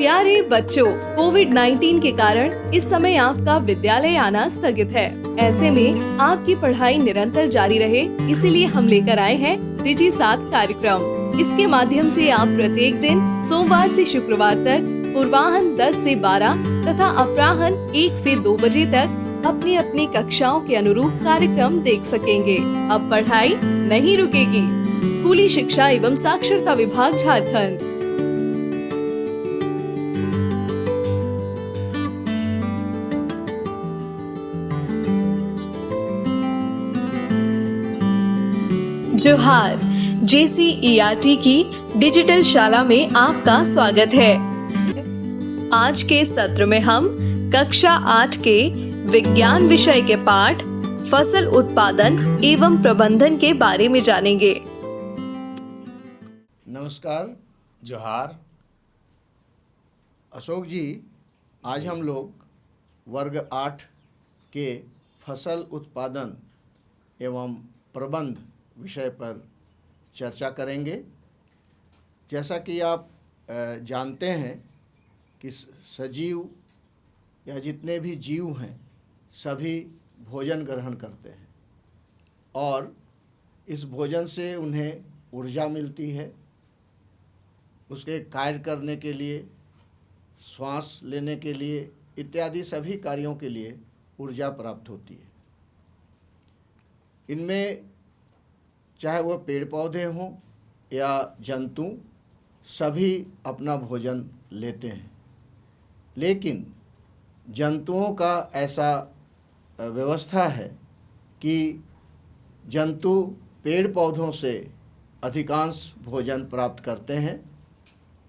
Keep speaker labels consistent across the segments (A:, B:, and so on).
A: प्यारे बच्चों, कोविड-19 के कारण इस समय आपका विद्यालय आना स्थगित है। ऐसे में आपकी पढ़ाई निरंतर जारी रहे, इसीलिए हम लेकर आए हैं डिजी 7 कार्यक्रम। इसके माध्यम से आप प्रत्येक दिन सोमवार से शुक्रवार तक पूर्वाह्न 10 से 12 तथा अपराह्न 1 से 2 बजे तक अपनी अपनी कक्षाओं के अनुरूप कार्यक्रम देख सकेंगे। अब पढ़ाई नहीं रुकेगी। स्कूली शिक्षा एवं साक्षरता विभाग झारखंड। जोहार, JCERT की डिजिटल शाला में आपका स्वागत है। आज के सत्र में हम कक्षा 8 के विज्ञान विषय के पाठ फसल उत्पादन एवं प्रबंधन के बारे में जानेंगे।
B: नमस्कार,
C: जोहार।
B: अशोक जी, आज हम लोग वर्ग 8 के फसल उत्पादन एवं प्रबंध विषय पर चर्चा करेंगे। जैसा कि आप जानते हैं कि सजीव या जितने भी जीव हैं सभी भोजन ग्रहण करते हैं और इस भोजन से उन्हें ऊर्जा मिलती है। उसके कार्य करने के लिए, श्वास लेने के लिए इत्यादि सभी कार्यों के लिए ऊर्जा प्राप्त होती है। इनमें चाहे वह पेड़ पौधे हों या जंतु, सभी अपना भोजन लेते हैं। लेकिन जंतुओं का ऐसा व्यवस्था है कि जंतु पेड़ पौधों से अधिकांश भोजन प्राप्त करते हैं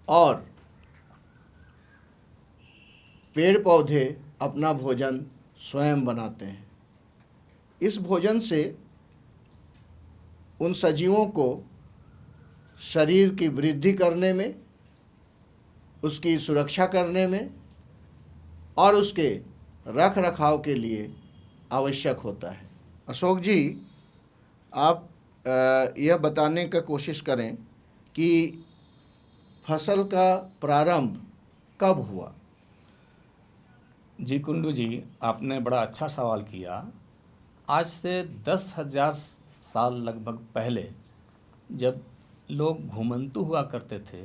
B: और पेड़ पौधे अपना भोजन स्वयं बनाते हैं। इस भोजन से उन सजीवों को शरीर की वृद्धि करने में, उसकी सुरक्षा करने में और उसके रख रखाव के लिए आवश्यक होता है। अशोक जी, आप यह बताने का कोशिश करें कि फसल का प्रारंभ कब हुआ?
C: जी कुंडू जी, आपने बड़ा अच्छा सवाल किया। आज से 10,000 साल लगभग पहले जब लोग घुमंतु हुआ करते थे,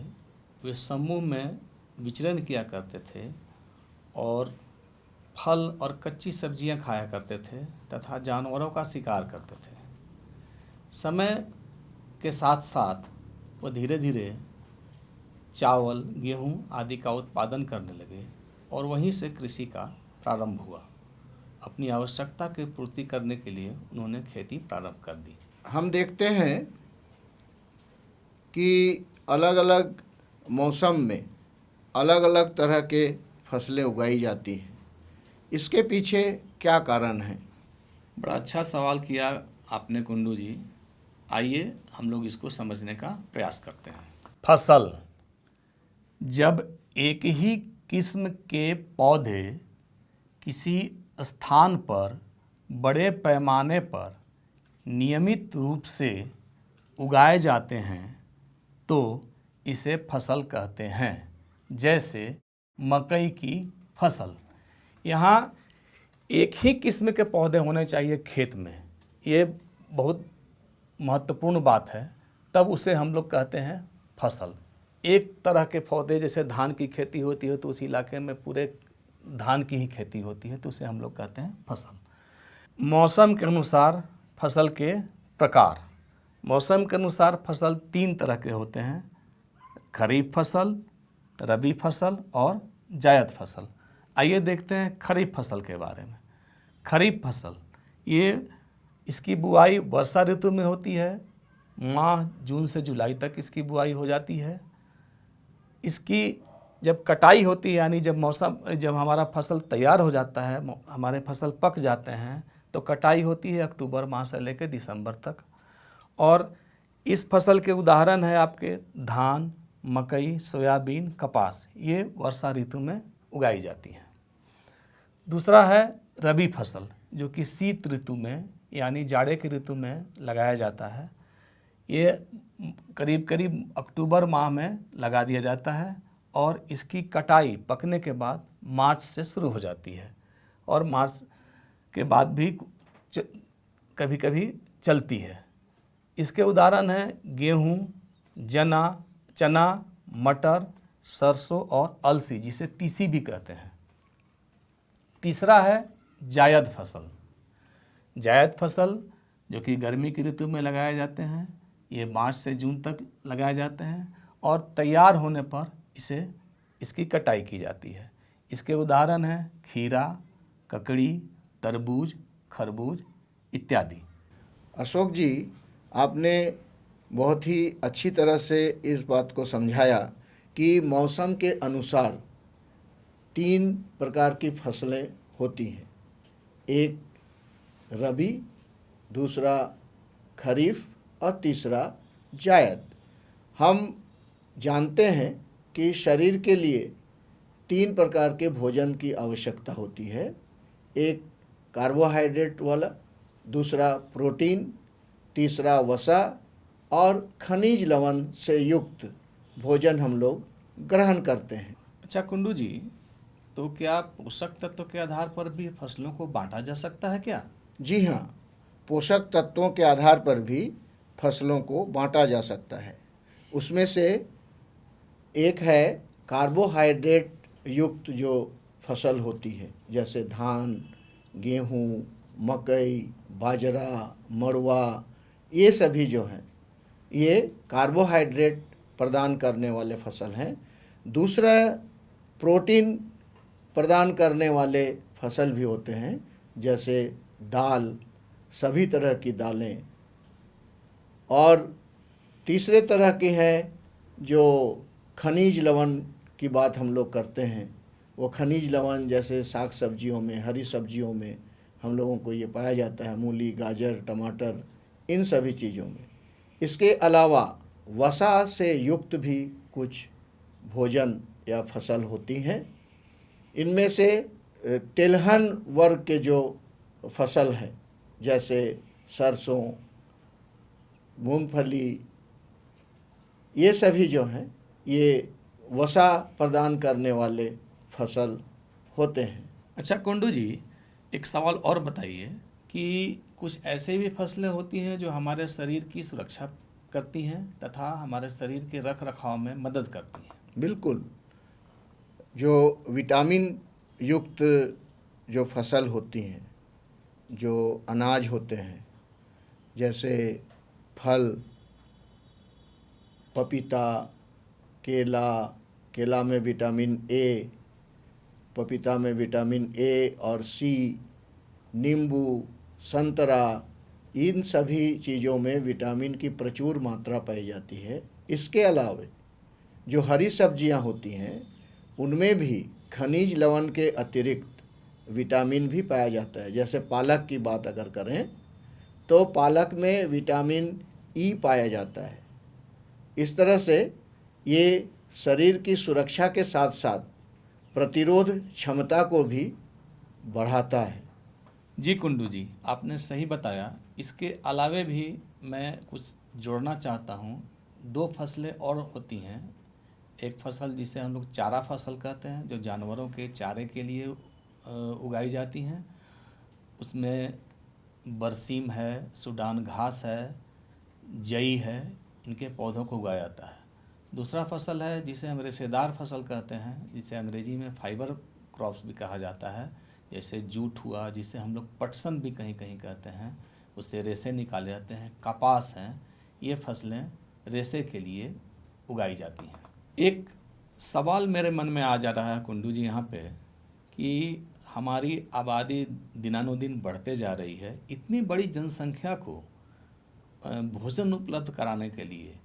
C: वे समूह में विचरण किया करते थे और फल और कच्ची सब्जियां खाया करते थे तथा जानवरों का शिकार करते थे। समय के साथ साथ वो धीरे धीरे चावल, गेहूं आदि का उत्पादन करने लगे और वहीं से कृषि का प्रारंभ हुआ। अपनी आवश्यकता की पूर्ति करने के लिए उन्होंने खेती प्रारंभ कर दी।
B: हम देखते हैं कि अलग अलग मौसम में अलग अलग तरह के फसलें उगाई जाती हैं। इसके पीछे क्या कारण है?
C: बड़ा अच्छा सवाल किया आपने कुंडू जी। आइए हम लोग इसको समझने का प्रयास करते हैं। फसल, जब एक ही किस्म के पौधे किसी स्थान पर बड़े पैमाने पर नियमित रूप से उगाए जाते हैं तो इसे फसल कहते हैं। जैसे मकई की फसल। यहाँ एक ही किस्म के पौधे होने चाहिए खेत में, ये बहुत महत्वपूर्ण बात है, तब उसे हम लोग कहते हैं फसल। एक तरह के पौधे, जैसे धान की खेती होती है तो उस इलाके में पूरे धान की ही खेती होती है तो उसे हम लोग कहते हैं फसल। मौसम के अनुसार फसल के प्रकार। मौसम के अनुसार फसल 3 तरह के होते हैं: खरीफ फसल, रबी फसल और जायद फसल। आइए देखते हैं खरीफ फसल के बारे में। खरीफ फसल, ये इसकी बुआई वर्षा ऋतु में होती है। माह जून से जुलाई तक इसकी बुआई हो जाती है। इसकी जब कटाई होती है, यानी जब हमारा फसल तैयार हो जाता है, हमारे फसल पक जाते हैं, तो कटाई होती है अक्टूबर माह से लेकर दिसंबर तक। और इस फसल के उदाहरण है आपके धान, मकई, सोयाबीन, कपास। ये वर्षा ऋतु में उगाई जाती हैं। दूसरा है रबी फसल, जो कि शीत ऋतु में यानी जाड़े की ऋतु में लगाया जाता है। ये करीब करीब अक्टूबर माह में लगा दिया जाता है और इसकी कटाई पकने के बाद मार्च से शुरू हो जाती है और मार्च के बाद भी कभी कभी चलती है। इसके उदाहरण हैं गेहूँ, चना, मटर, सरसों और अलसी, जिसे तीसी भी कहते हैं। तीसरा है जायद फसल। जायद फसल जो कि गर्मी की ऋतु में लगाए जाते हैं, ये मार्च से जून तक लगाए जाते हैं और तैयार होने पर इसकी कटाई की जाती है। इसके उदाहरण हैं खीरा, ककड़ी, तरबूज, खरबूज इत्यादि।
B: अशोक जी, आपने बहुत ही अच्छी तरह से इस बात को समझाया कि मौसम के अनुसार 3 प्रकार की फसलें होती हैं। एक रबी, दूसरा खरीफ और तीसरा जायद। हम जानते हैं कि शरीर के लिए 3 प्रकार के भोजन की आवश्यकता होती है। एक कार्बोहाइड्रेट वाला, दूसरा प्रोटीन, तीसरा वसा और खनिज लवण से युक्त भोजन हम लोग ग्रहण करते हैं।
C: अच्छा कुंडू जी, तो क्या पोषक तत्व के आधार पर भी फसलों को बांटा जा सकता है क्या?
B: जी हाँ, पोषक तत्वों के आधार पर भी फसलों को बांटा जा सकता है। उसमें से एक है कार्बोहाइड्रेट युक्त जो फसल होती है, जैसे धान, गेहूँ, मकई, बाजरा, मड़ुआ, ये सभी जो हैं ये कार्बोहाइड्रेट प्रदान करने वाले फसल हैं। दूसरा प्रोटीन प्रदान करने वाले फसल भी होते हैं, जैसे दाल, सभी तरह की दालें। और तीसरे तरह की है जो खनिज लवण की बात हम लोग करते हैं, वो खनिज लवण जैसे साग सब्जियों में, हरी सब्जियों में हम लोगों को ये पाया जाता है, मूली, गाजर, टमाटर, इन सभी चीज़ों में। इसके अलावा वसा से युक्त भी कुछ भोजन या फसल होती हैं। इनमें से तिलहन वर्ग के जो फसल हैं, जैसे सरसों, मूंगफली, ये सभी जो हैं ये वसा प्रदान करने वाले फसल होते हैं।
C: अच्छा कुंडू जी, एक सवाल और बताइए कि कुछ ऐसे भी फसलें होती हैं जो हमारे शरीर की सुरक्षा करती हैं तथा हमारे शरीर के रख रखाव में मदद करती हैं।
B: बिल्कुल, जो विटामिन युक्त जो फसल होती हैं, जो अनाज होते हैं, जैसे फल, पपीता, केला में विटामिन ए, पपीता में विटामिन ए और सी, नींबू, संतरा, इन सभी चीज़ों में विटामिन की प्रचुर मात्रा पाई जाती है। इसके अलावा जो हरी सब्जियां होती हैं उनमें भी खनिज लवण के अतिरिक्त विटामिन भी पाया जाता है। जैसे पालक की बात अगर करें तो पालक में विटामिन ई पाया जाता है। इस तरह से ये शरीर की सुरक्षा के साथ साथ प्रतिरोध क्षमता को भी बढ़ाता है।
C: जी कुंडू जी, आपने सही बताया। इसके अलावे भी मैं कुछ जोड़ना चाहता हूँ। 2 फसलें और होती हैं। एक फसल जिसे हम लोग चारा फसल कहते हैं, जो जानवरों के चारे के लिए उगाई जाती हैं। उसमें बरसीम है, सूडान घास है, जई है, इनके पौधों को उगाया जाता है। दूसरा फसल है जिसे हम रेशेदार फसल कहते हैं, जिसे अंग्रेजी में फाइबर क्रॉप्स भी कहा जाता है। जैसे जूट हुआ, जिसे हम लोग पटसन भी कहीं कहीं कहते हैं, उससे रेशे निकाले जाते हैं। कपास हैं, ये फसलें रेशे के लिए उगाई जाती हैं। एक सवाल मेरे मन में आ जा रहा है कुंडू जी यहाँ पे कि हमारी आबादी दिनानुदिन बढ़ते जा रही है। इतनी बड़ी जनसंख्या को भोजन उपलब्ध कराने के लिए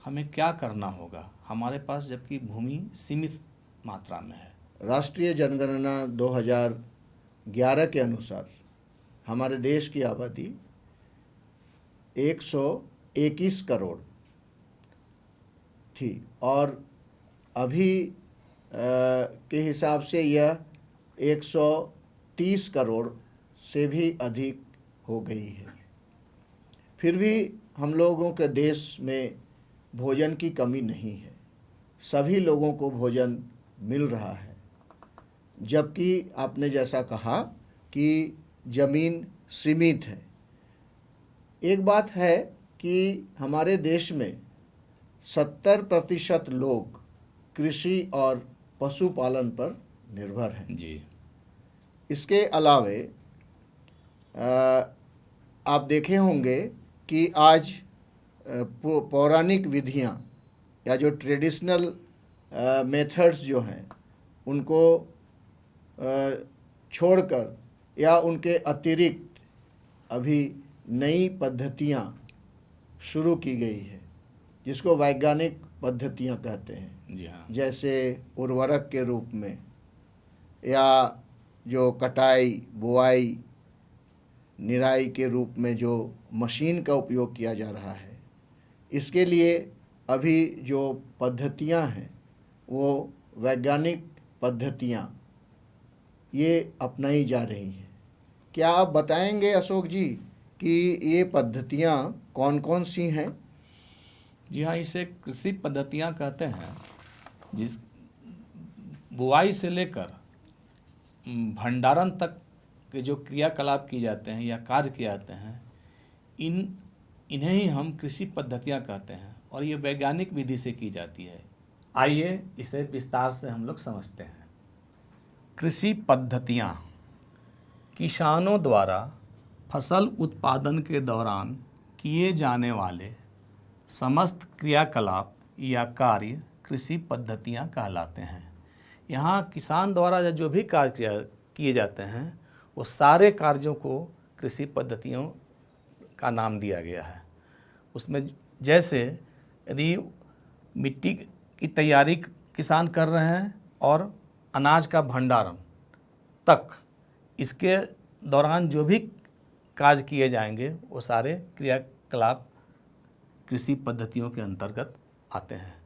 C: हमें क्या करना होगा, हमारे पास जबकि भूमि सीमित मात्रा में है?
B: राष्ट्रीय जनगणना 2011 के अनुसार हमारे देश की आबादी 121 करोड़ थी और अभी के हिसाब से यह 130 करोड़ से भी अधिक हो गई है। फिर भी हम लोगों के देश में भोजन की कमी नहीं है। सभी लोगों को भोजन मिल रहा है। जबकि आपने जैसा कहा कि ज़मीन सीमित है। एक बात है कि हमारे देश में 70% लोग कृषि और पशुपालन पर निर्भर हैं।
C: जी।
B: इसके अलावे आप देखे होंगे कि आज पौराणिक विधियां या जो ट्रेडिशनल मेथड्स जो हैं उनको छोड़कर या उनके अतिरिक्त अभी नई पद्धतियां शुरू की गई है, जिसको वैज्ञानिक पद्धतियां कहते हैं।
C: जी हाँ।
B: जैसे उर्वरक के रूप में, या जो कटाई, बुआई, निराई के रूप में जो मशीन का उपयोग किया जा रहा है। इसके लिए अभी जो पद्धतियां हैं वो वैज्ञानिक पद्धतियां ये अपनाई जा रही हैं। क्या आप बताएंगे अशोक जी कि ये पद्धतियां कौन कौन सी हैं?
C: जी हाँ, इसे कृषि पद्धतियाँ कहते हैं, जिस बुआई से लेकर भंडारण तक के जो क्रियाकलाप किए जाते हैं या कार्य किए जाते हैं, इन्हें ही हम कृषि पद्धतियाँ कहते हैं और ये वैज्ञानिक विधि से की जाती है। आइए इसे विस्तार से हम लोग समझते हैं। कृषि पद्धतियाँ किसानों द्वारा फसल उत्पादन के दौरान किए जाने वाले समस्त क्रियाकलाप या कार्य कृषि पद्धतियाँ कहलाते हैं। यहाँ किसान द्वारा जो भी कार्य किए जाते हैं वो सारे कार्यों को कृषि पद्धतियों का नाम दिया गया है। उसमें जैसे यदि मिट्टी की तैयारी किसान कर रहे हैं और अनाज का भंडारण तक, इसके दौरान जो भी कार्य किए जाएंगे वो सारे क्रियाकलाप कृषि पद्धतियों के अंतर्गत आते हैं।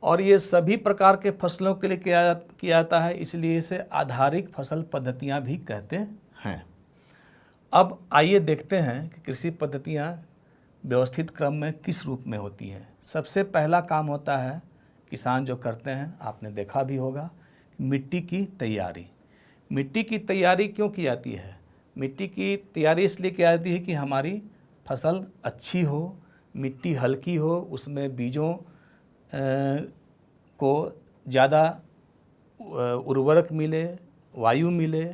C: और ये सभी प्रकार के फसलों के लिए किया जाता है, इसलिए इसे आधारिक फसल पद्धतियाँ भी कहते हैं। अब आइए देखते हैं कि कृषि पद्धतियाँ व्यवस्थित क्रम में किस रूप में होती हैं। सबसे पहला काम होता है किसान जो करते हैं, आपने देखा भी होगा, मिट्टी की तैयारी। मिट्टी की तैयारी क्यों की जाती है? मिट्टी की तैयारी इसलिए की जाती है कि हमारी फसल अच्छी हो, मिट्टी हल्की हो, उसमें बीजों को ज़्यादा उर्वरक मिले, वायु मिले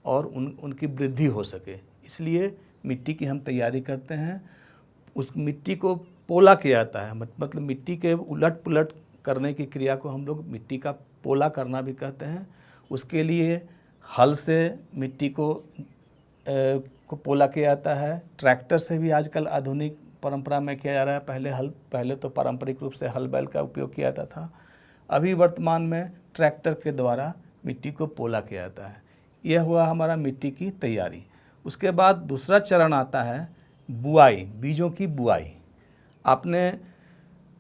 C: और उनकी वृद्धि हो सके। इसलिए मिट्टी की हम तैयारी करते हैं। उस मिट्टी को पोला किया जाता है, मतलब मिट्टी के उलट पुलट करने की क्रिया को हम लोग मिट्टी का पोला करना भी कहते हैं। उसके लिए हल से मिट्टी को पोला किया जाता है। ट्रैक्टर से भी आजकल आधुनिक परंपरा में किया जा रहा है। पहले तो पारंपरिक रूप से हल बैल का उपयोग किया जाता था। अभी वर्तमान में ट्रैक्टर के द्वारा मिट्टी को पोला किया जाता है। यह हुआ हमारा मिट्टी की तैयारी। उसके बाद दूसरा चरण आता है बुआई, बीजों की बुआई। आपने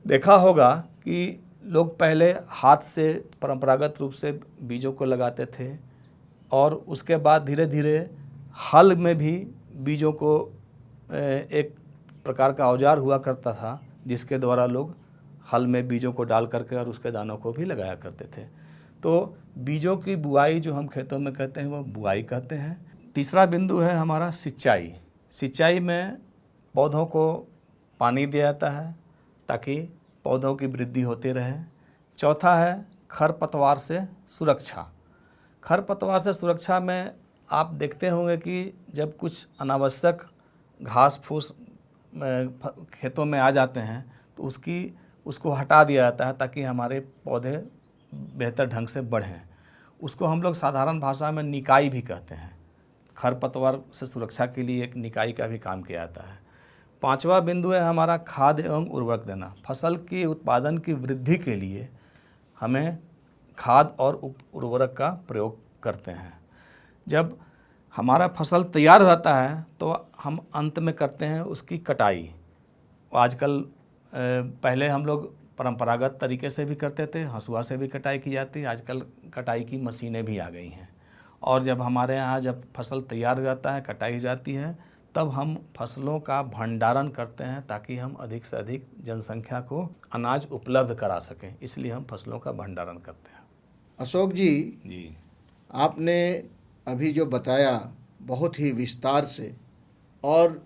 C: देखा होगा कि लोग पहले हाथ से परंपरागत रूप से बीजों को लगाते थे और उसके बाद धीरे धीरे हल में भी बीजों को एक प्रकार का औजार हुआ करता था, जिसके द्वारा लोग हल में बीजों को डाल करके और उसके दानों को भी लगाया करते थे। तो बीजों की बुआई जो हम खेतों में कहते हैं वो बुआई कहते हैं। तीसरा बिंदु है हमारा सिंचाई। सिंचाई में पौधों को पानी दिया जाता है ताकि पौधों की वृद्धि होती रहे। चौथा है खरपतवार से सुरक्षा। खरपतवार से सुरक्षा में आप देखते होंगे कि जब कुछ अनावश्यक घास फूस खेतों में आ जाते हैं तो उसको हटा दिया जाता है ताकि हमारे पौधे बेहतर ढंग से बढ़ें। उसको हम लोग साधारण भाषा में निकाई भी कहते हैं। खरपतवार से सुरक्षा के लिए एक निकाई का भी काम किया जाता है। पांचवा बिंदु है हमारा खाद एवं उर्वरक देना। फसल के उत्पादन की वृद्धि के लिए हमें खाद और उर्वरक का प्रयोग करते हैं। जब हमारा फसल तैयार होता है तो हम अंत में करते हैं उसकी कटाई। आजकल पहले हम लोग परंपरागत तरीके से भी करते थे, हंसुआ से भी कटाई की जाती है। आजकल कटाई की मशीनें भी आ गई हैं। और जब हमारे यहाँ जब फसल तैयार हो जाता है, कटाई हो जाती है, तब हम फसलों का भंडारण करते हैं ताकि हम अधिक से अधिक जनसंख्या को अनाज उपलब्ध करा सकें, इसलिए हम फसलों का भंडारण करते हैं।
B: अशोक जी,
C: जी
B: आपने अभी जो बताया बहुत ही विस्तार से, और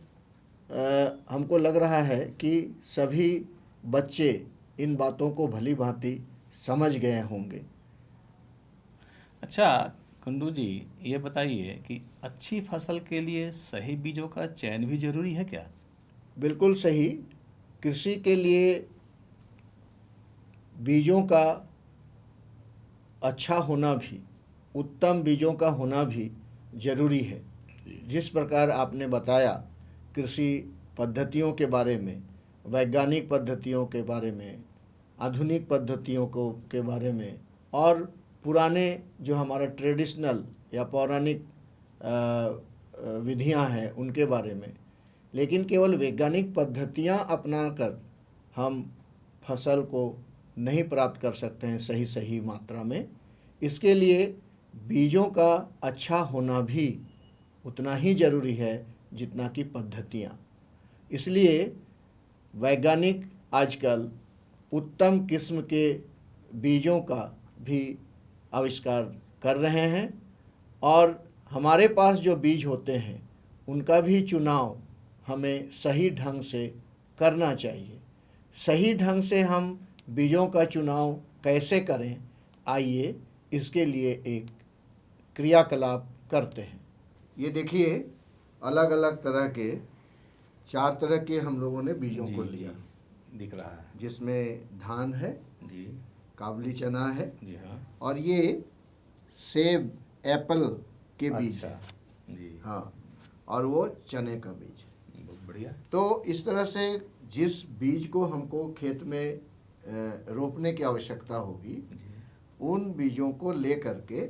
B: हमको लग रहा है कि सभी बच्चे इन बातों को भली भांति समझ गए होंगे।
C: अच्छा कुंडू जी, ये बताइए कि अच्छी फसल के लिए सही बीजों का चयन भी जरूरी है क्या?
B: बिल्कुल सही। कृषि के लिए बीजों का अच्छा होना भी, उत्तम बीजों का होना भी जरूरी है। जिस प्रकार आपने बताया कृषि पद्धतियों के बारे में, वैज्ञानिक पद्धतियों के बारे में, आधुनिक पद्धतियों के बारे में, और पुराने जो हमारा ट्रेडिशनल या पौराणिक विधियां हैं उनके बारे में, लेकिन केवल वैज्ञानिक पद्धतियां अपनाकर हम फसल को नहीं प्राप्त कर सकते हैं सही मात्रा में। इसके लिए बीजों का अच्छा होना भी उतना ही ज़रूरी है जितना कि पद्धतियां। इसलिए वैज्ञानिक आजकल उत्तम किस्म के बीजों का भी आविष्कार कर रहे हैं, और हमारे पास जो बीज होते हैं उनका भी चुनाव हमें सही ढंग से करना चाहिए। सही ढंग से हम बीजों का चुनाव कैसे करें, आइए इसके लिए एक क्रियाकलाप करते हैं। ये देखिए, अलग अलग तरह के 4 तरह के हम लोगों ने बीजों को लिया।
C: दिख रहा है,
B: जिसमें धान है
C: जी,
B: काबुली चना है,
C: जी हाँ,
B: और ये सेब एप्पल के बीज
C: अच्छा,
B: है।
C: जी
B: हाँ, और वो चने का बीज है।
C: बहुत बढ़िया।
B: तो इस तरह से जिस बीज को हमको खेत में रोपने की आवश्यकता होगी,
C: जी
B: उन बीजों को ले करके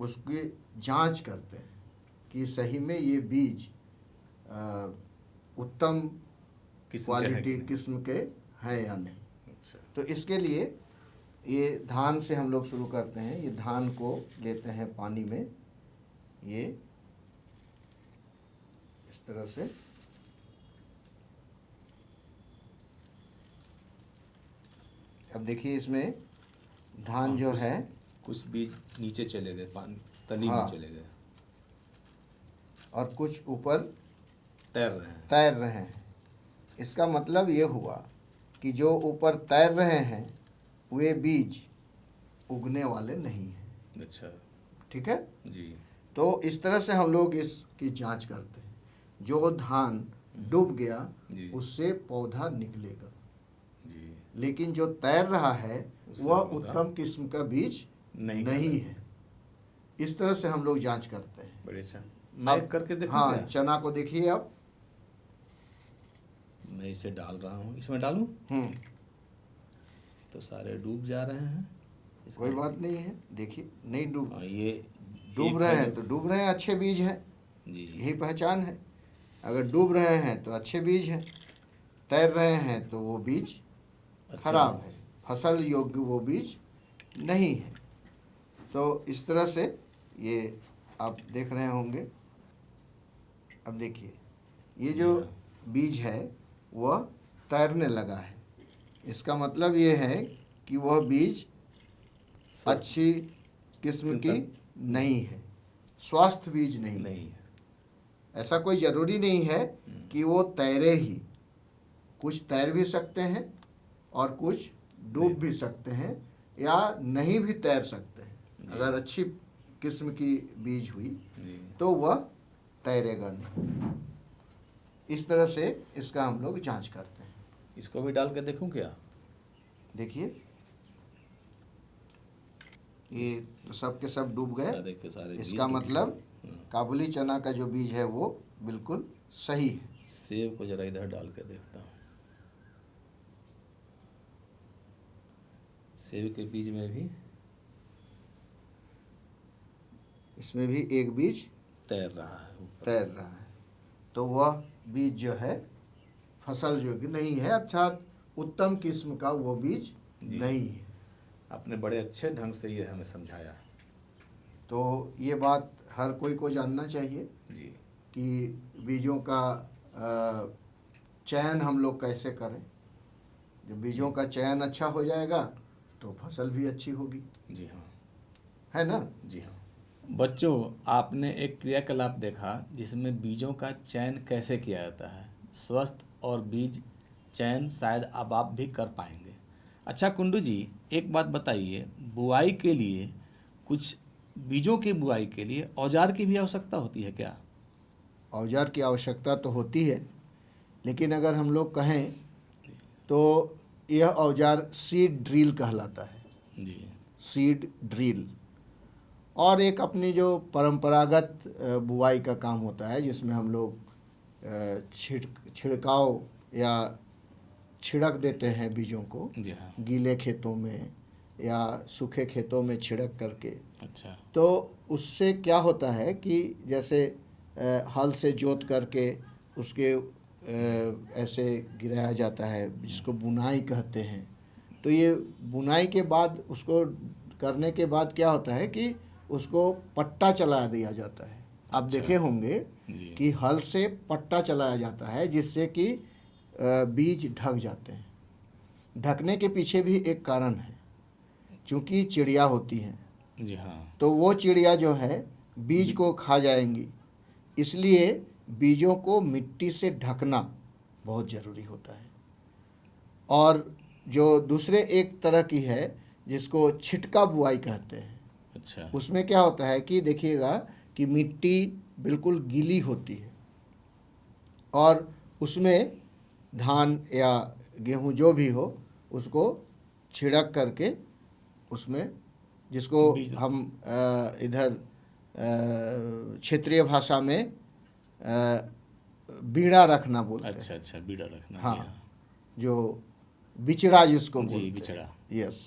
B: उसकी जांच करते हैं कि सही में ये बीज उत्तम
C: किस्म के हैं
B: क्वालिटी
C: कि नहीं?
B: किस्म के हैं या नहीं।
C: अच्छा,
B: तो इसके लिए ये धान से हम लोग शुरू करते हैं। ये धान को लेते हैं पानी में, ये इस तरह से, अब देखिए इसमें धान जो है,
C: कुछ बीज नीचे चले गए, तली
B: हाँ,
C: में चले गए,
B: और कुछ ऊपर
C: तैर रहे हैं।
B: तैर रहे हैं। इसका मतलब ये हुआ कि जो ऊपर तैर रहे हैं वे बीज उगने वाले नहीं हैं।
C: अच्छा,
B: ठीक है।
C: जी
B: तो इस तरह से हम लोग इसकी जांच करते हैं। जो धान डूब गया
C: जी,
B: उससे पौधा निकलेगा,
C: जी
B: लेकिन जो तैर रहा है
C: उससे
B: वह
C: पौधा
B: उत्तम किस्म का बीज नहीं है। इस तरह से हम लोग जांच करते हैं।
C: बड़े अच्छा, मैं
B: अब
C: करके देखूं
B: हाँ,
C: क्या?
B: चना को देखिए आप।
C: मैं इसे डाल रहा हूँ, इसमें डालूं? तो सारे डूब जा रहे हैं।
B: कोई बात नहीं है, देखिए नहीं डूब
C: ये
B: डूब रहे हैं तो डूब रहे हैं, अच्छे बीज हैं,
C: जी
B: यही पहचान है। अगर डूब रहे हैं तो अच्छे बीज हैं, तैर रहे हैं तो वो बीज
C: अच्छा,
B: खराब है, फसल योग्य वो बीज नहीं है। तो इस तरह से ये आप देख रहे होंगे। अब देखिए, ये जो बीज है वह तैरने लगा है। इसका मतलब ये है कि वह बीज अच्छी किस्म की नहीं है, स्वास्थ्य बीज नहीं है। ऐसा कोई ज़रूरी नहीं है कि वो तैरे ही, कुछ तैर भी सकते हैं और कुछ डूब भी सकते हैं, या नहीं भी तैर सकते हैं। अगर अच्छी किस्म की बीज हुई तो वह तैरेगा नहीं। इस तरह से इसका हम लोग जांच करते हैं।
C: इसको भी डाल के देखूं क्या?
B: देखिए, ये तो सब के सब डूब
C: सारे
B: गए।
C: के सारे
B: इसका
C: बीज डूब
B: मतलब
C: गए।
B: काबुली चना का जो बीज है वो बिल्कुल सही है।
C: सेब को जरा इधर डाल के देखता हूँ। सेब के बीज में भी
B: इसमें भी एक बीज
C: तैर रहा है ऊपर।
B: तैर रहा है, तो वह बीज जो है फसल योग्य नहीं है, अर्थात उत्तम किस्म का वो बीज
C: जी।
B: नहीं है।
C: आपने बड़े अच्छे ढंग से ये हमें समझाया।
B: तो ये बात हर कोई को जानना चाहिए।
C: जी,
B: कि बीजों का चयन हम लोग कैसे करें। जब बीजों का चयन अच्छा हो जाएगा तो फसल भी अच्छी होगी,
C: जी हाँ,
B: है ना।
C: जी हाँ। बच्चों, आपने एक क्रियाकलाप देखा जिसमें बीजों का चयन कैसे किया जाता है। स्वस्थ और बीज चयन शायद अब आप भी कर पाएंगे। अच्छा कुंडू जी, एक बात बताइए, बुआई के लिए कुछ बीजों की बुआई के लिए औजार की भी आवश्यकता होती है क्या?
B: औजार की आवश्यकता तो होती है, लेकिन अगर हम लोग कहें तो यह औजार सीड ड्रिल कहलाता है,
C: जी
B: सीड ड्रिल। और एक अपनी जो परंपरागत बुआई का काम होता है जिसमें हम लोग छिड़काव या छिड़क देते हैं बीजों को,
C: जी हाँ,
B: गीले खेतों में या सूखे खेतों में छिड़क करके।
C: अच्छा,
B: तो उससे क्या होता है कि जैसे हल से जोत करके उसके ऐसे गिराया जाता है, जिसको बुनाई कहते हैं। तो ये बुनाई के बाद उसको करने के बाद क्या होता है कि उसको पट्टा चला दिया जाता है। आप
C: अच्छा।
B: देखे होंगे
C: जी
B: कि हल से पट्टा चलाया जाता है जिससे कि बीज ढक जाते हैं। ढकने के पीछे भी एक कारण है, क्योंकि चिड़िया होती हैं,
C: जी हाँ,
B: तो वो चिड़िया जो है बीज को खा जाएंगी, इसलिए बीजों को मिट्टी से ढकना बहुत ज़रूरी होता है। और जो दूसरे एक तरह की है जिसको छिटका बुआई कहते हैं,
C: अच्छा,
B: उसमें क्या होता है कि देखिएगा कि मिट्टी बिल्कुल गीली होती है और उसमें धान या गेहूं जो भी हो उसको छिड़क करके उसमें, जिसको
C: बीज-
B: हम इधर क्षेत्रीय भाषा में बीड़ा रखना बोलते हैं।
C: अच्छा अच्छा, बीड़ा रखना, जी
B: हाँ,
C: हाँ,
B: जो बिचड़ा जिसको
C: जी,
B: बोलते हैं,
C: बिचड़ा,
B: यस।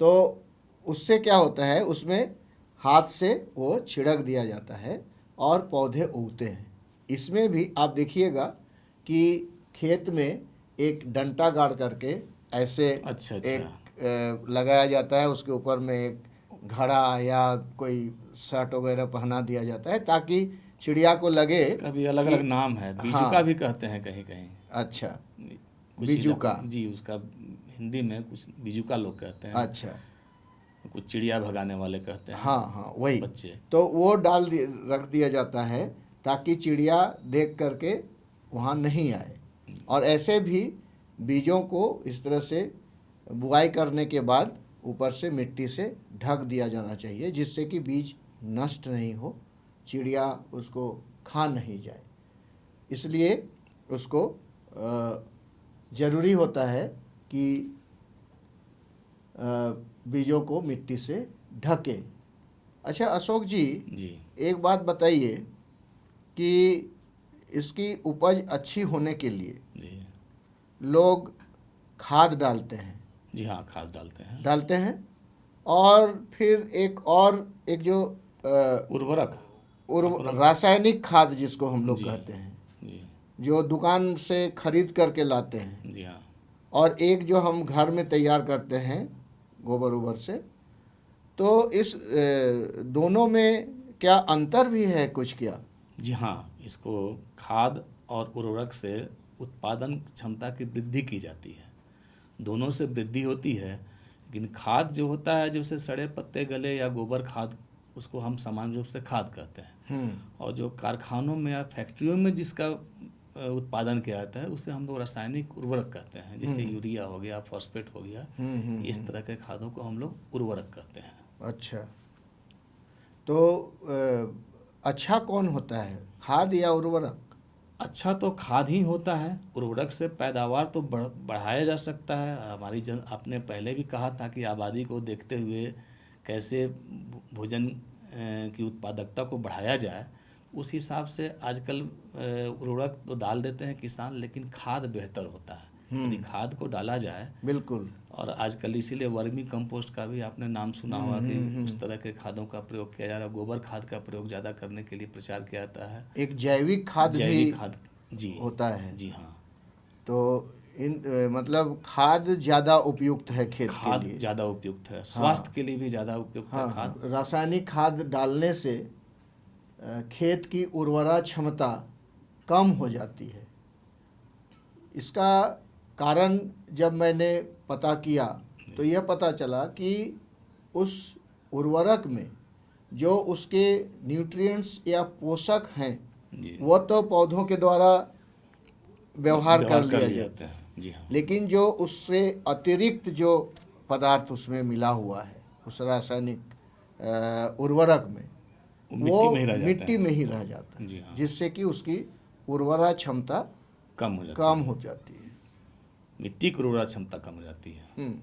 B: तो उससे क्या होता है, उसमें हाथ से वो छिड़क दिया जाता है और पौधे उगते हैं। इसमें भी आप देखिएगा कि खेत में एक डंटा गाड़ करके ऐसे
C: अच्छा अच्छा,
B: एक लगाया जाता है, उसके ऊपर में एक घड़ा या कोई शर्ट वगैरह पहना दिया जाता है ताकि चिड़िया को लगे
C: इसका भी अलग अलग नाम है, बीजुका
B: हाँ,
C: भी कहते हैं कहीं कहीं,
B: अच्छा,
C: कुछ
B: बीजुका,
C: जी, उसका हिंदी में कुछ बीजुका लोग कहते हैं,
B: अच्छा,
C: कुछ चिड़िया भगाने वाले कहते हैं,
B: हाँ हाँ वही।
C: बच्चे,
B: तो वो रख दिया जाता है ताकि चिड़िया देख करके वहाँ नहीं आए। और ऐसे भी बीजों को इस तरह से बुआई करने के बाद ऊपर से मिट्टी से ढक दिया जाना चाहिए जिससे कि बीज नष्ट नहीं हो, चिड़िया उसको खा नहीं जाए। इसलिए उसको ज़रूरी होता है कि बीजों को मिट्टी से ढकें। अच्छा अशोक जी,
C: जी
B: एक बात बताइए कि इसकी उपज अच्छी होने के लिए
C: जी,
B: लोग खाद डालते हैं,
C: जी हाँ, खाद
B: डालते हैं और फिर एक जो
C: उर्वरक,
B: रासायनिक खाद जिसको हम लोग
C: जी
B: कहते हैं,
C: जी,
B: जो दुकान से खरीद करके लाते हैं,
C: जी हाँ,
B: और एक जो हम घर में तैयार करते हैं गोबर उबर से। तो इस दोनों में क्या अंतर भी है कुछ क्या?
C: जी हाँ, इसको खाद और उर्वरक से उत्पादन क्षमता की वृद्धि की जाती है, दोनों से वृद्धि होती है। लेकिन खाद जो होता है, जैसे सड़े पत्ते गले या गोबर खाद, उसको हम सामान्य रूप से खाद कहते हैं। और जो कारखानों में या फैक्ट्रियों में जिसका उत्पादन किया जाता है उसे हम लोग रासायनिक उर्वरक कहते हैं, जैसे यूरिया हो गया, फॉस्फेट हो गया, इस तरह के खादों को हम लोग उर्वरक कहते हैं।
B: अच्छा, तो अच्छा कौन होता है, खाद या उर्वरक?
C: अच्छा तो खाद ही होता है, उर्वरक से पैदावार तो बढ़ाया जा सकता है। हमारी आपने पहले भी कहा था कि आबादी को देखते हुए कैसे भोजन की उत्पादकता को बढ़ाया जाए, उस हिसाब से आजकल उर्वरक तो डाल देते हैं किसान, लेकिन खाद बेहतर होता है यदि खाद को डाला जाए।
B: बिल्कुल।
C: और आजकल इसीलिए वर्मी कंपोस्ट का भी आपने नाम सुना होगा कि उस तरह के खादों का प्रयोग किया जा रहा है। गोबर खाद का प्रयोग ज़्यादा करने के लिए प्रचार किया जाता है।
B: एक जैविक खाद भी
C: खाद जी
B: होता है।
C: जी हाँ,
B: तो मतलब खाद ज़्यादा उपयुक्त है खेत के लिए,
C: ज़्यादा उपयुक्त है, स्वास्थ्य के लिए भी ज़्यादा उपयुक्त है खाद।
B: रासायनिक खाद डालने से खेत की उर्वरा क्षमता कम हो जाती है। इसका कारण जब मैंने पता किया तो यह पता चला कि उस उर्वरक में जो उसके न्यूट्रिएंट्स या पोषक हैं
C: जी
B: वह तो पौधों के द्वारा व्यवहार कर लिया जाता
C: जाते हैं। जी हाँ।
B: लेकिन जो उससे अतिरिक्त जो पदार्थ उसमें मिला हुआ है उस रासायनिक उर्वरक में
C: वो मिट्टी में ही रह जाता
B: मिट्टी में ही
C: है।
B: रह जाता है,
C: जी हाँ।
B: जिससे कि उसकी उर्वरा क्षमता
C: कम हो जाती
B: कम
C: है।
B: हो जाती है।
C: मिट्टी की उर्वरा क्षमता कम हो जाती है,
B: हम्म,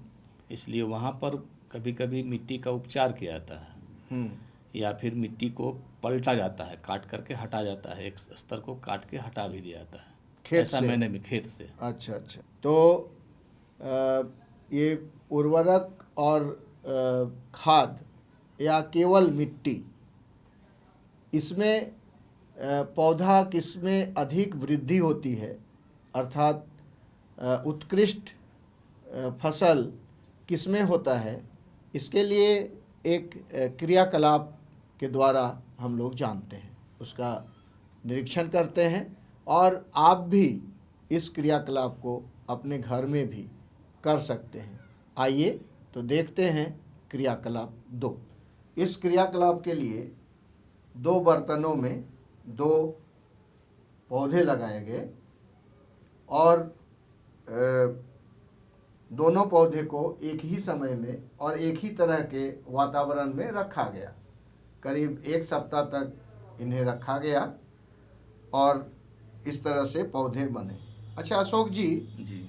C: इसलिए वहाँ पर कभी कभी मिट्टी का उपचार किया जाता है
B: हम्म,
C: या फिर मिट्टी को पलटा जाता है, काट करके हटा जाता है, एक स्तर को काट के हटा भी दिया जाता है।
B: खेत
C: ऐसा
B: से?
C: मैंने भी खेत से।
B: अच्छा अच्छा। तो ये उर्वरक और खाद या केवल मिट्टी, इसमें पौधा किसमें अधिक वृद्धि होती है, अर्थात उत्कृष्ट फसल किसमें होता है, इसके लिए एक क्रियाकलाप के द्वारा हम लोग जानते हैं, उसका निरीक्षण करते हैं और आप भी इस क्रियाकलाप को अपने घर में भी कर सकते हैं। आइए तो देखते हैं क्रियाकलाप 2। इस क्रियाकलाप के लिए 2 बर्तनों में 2 पौधे लगाए गए और दोनों पौधे को एक ही समय में और एक ही तरह के वातावरण में रखा गया। करीब 1 सप्ताह तक इन्हें रखा गया और इस तरह से पौधे बने। अच्छा अशोक जी,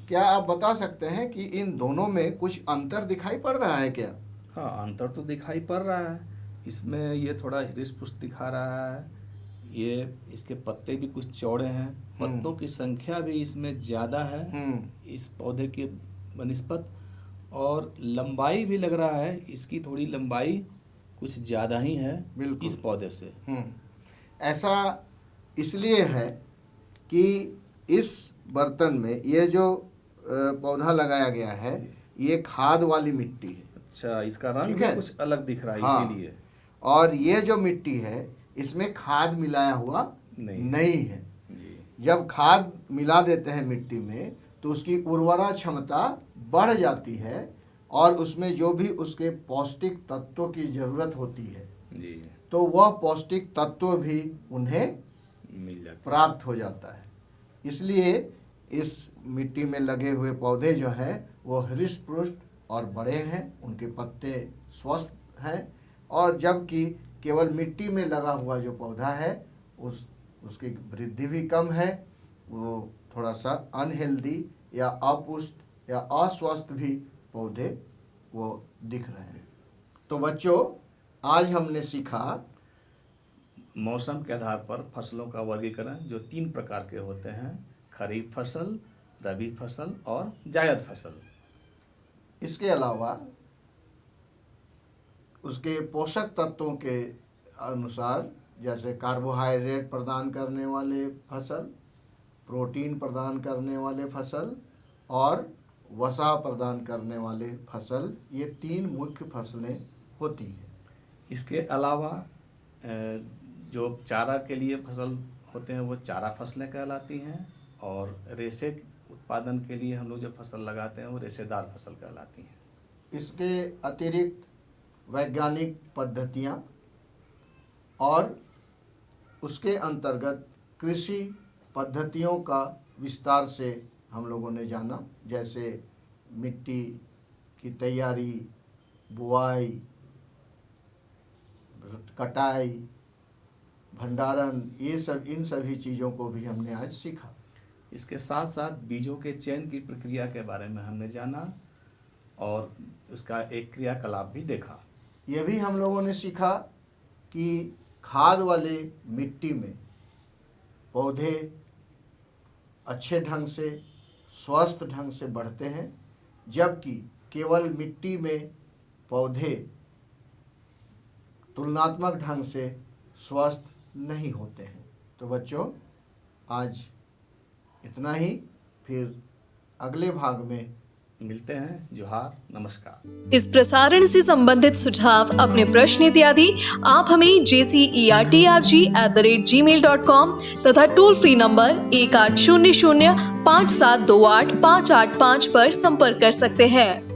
B: क्या आप बता सकते हैं कि इन दोनों में कुछ अंतर दिखाई पड़ रहा है क्या?
C: हाँ, अंतर तो दिखाई पड़ रहा है। इसमें ये थोड़ा हृष्ट पुष्ट दिखा रहा है, ये इसके पत्ते भी कुछ चौड़े हैं, पत्तों की संख्या भी इसमें ज़्यादा है इस पौधे के बनिस्पत, और लंबाई भी लग रहा है इसकी, थोड़ी लंबाई कुछ ज़्यादा ही है
B: बिल्कुल
C: इस पौधे से।
B: ऐसा इसलिए है कि इस बर्तन में ये जो पौधा लगाया गया है ये खाद वाली मिट्टी है।
C: अच्छा, इसका रंग
B: ठीक है?
C: भी कुछ अलग दिख रहा है।
B: हाँ,
C: इसीलिए।
B: और ये जो मिट्टी है इसमें खाद मिलाया हुआ नहीं है।
C: जी।
B: जब खाद मिला देते हैं मिट्टी में तो उसकी उर्वरा क्षमता बढ़ जाती है और उसमें जो भी उसके पौष्टिक तत्वों की ज़रूरत होती है
C: जी,
B: तो वह पौष्टिक तत्व भी उन्हें
C: मिल जाता
B: प्राप्त हो जाता है। इसलिए इस मिट्टी में लगे हुए पौधे जो हैं वो हृष्ट पुष्ट और बड़े हैं, उनके पत्ते स्वस्थ हैं, और जबकि केवल मिट्टी में लगा हुआ जो पौधा है उसकी वृद्धि भी कम है, वो थोड़ा सा अनहेल्दी या अपुष्ट या अस्वस्थ भी पौधे वो दिख रहे हैं। तो बच्चों, आज हमने सीखा
C: मौसम के आधार पर फसलों का वर्गीकरण जो 3 प्रकार के होते हैं: खरीफ फसल, रबी फसल और जायद फसल।
B: इसके अलावा उसके पोषक तत्वों के अनुसार, जैसे कार्बोहाइड्रेट प्रदान करने वाले फसल, प्रोटीन प्रदान करने वाले फसल और वसा प्रदान करने वाले फसल, ये 3 मुख्य फसलें होती हैं।
C: इसके अलावा जो चारा के लिए फसल होते हैं वो चारा फसलें कहलाती हैं, और रेशे उत्पादन के लिए हम लोग जो फसल लगाते हैं वो रेशेदार फसल कहलाती हैं।
B: इसके अतिरिक्त वैज्ञानिक पद्धतियाँ और उसके अंतर्गत कृषि पद्धतियों का विस्तार से हम लोगों ने जाना, जैसे मिट्टी की तैयारी, बुआई, कटाई, भंडारण, इन सभी चीज़ों को भी हमने आज सीखा।
C: इसके साथ साथ बीजों के चयन की प्रक्रिया के बारे में हमने जाना और उसका एक क्रियाकलाप भी देखा।
B: यह भी हम लोगों ने सीखा कि खाद वाले मिट्टी में पौधे अच्छे ढंग से, स्वस्थ ढंग से बढ़ते हैं, जबकि केवल मिट्टी में पौधे तुलनात्मक ढंग से स्वस्थ नहीं होते हैं। तो बच्चों, आज इतना ही, फिर अगले भाग में
C: मिलते हैं। जोहार, नमस्कार।
A: इस प्रसारण से संबंधित सुझाव, अपने प्रश्न इत्यादि आप हमें jcertrg@gmail.com तथा टोल फ्री नंबर 1800 5728 585 पर संपर्क कर सकते हैं।